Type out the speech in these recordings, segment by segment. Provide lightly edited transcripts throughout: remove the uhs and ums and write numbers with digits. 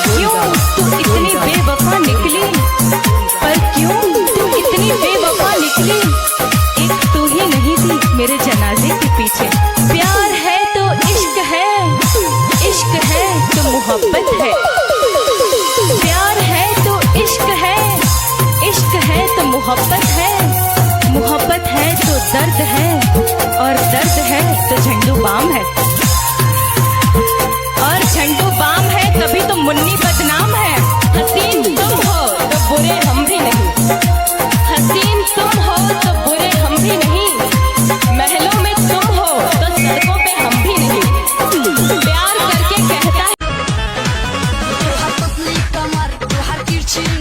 क्यों तू इतनी बेवफा निकली, पर क्यों तू इतनी बेवफा निकली। एक तू ही नहीं थी मेरे जनाजे के पीछे। प्यार है तो इश्क है, इश्क है तो मोहब्बत है। प्यार है तो इश्क है, इश्क है तो मोहब्बत है। मोहब्बत है तो दर्द है, और दर्द है तो झंडू बाम है। और झंडू बाम है तभी तो मुन्नी बदनाम है। हसीन तुम हो तो बुरे हम भी नहीं, हसीन तुम हो तो बुरे हम भी नहीं। महलों में तुम हो तो सड़कों पे हम भी नहीं। प्यार करके कहता है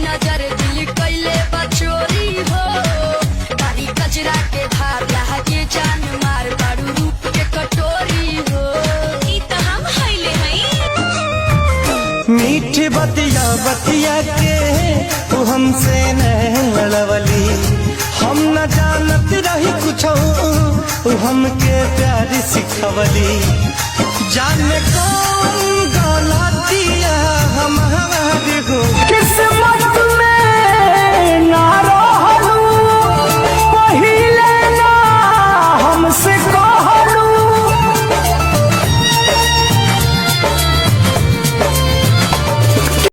नजर दिल कैले बचोरी हो। बारी कचरा के भार यहाँ के जान मार बारू रूप के कटोरी हो। ई त हम हईले हई मीठी बतिया बतिया के तू हमसे नहीं लड़वली। हम न जानत रही कुछ तू हमके प्यार सिखवली। जाने कौन गलत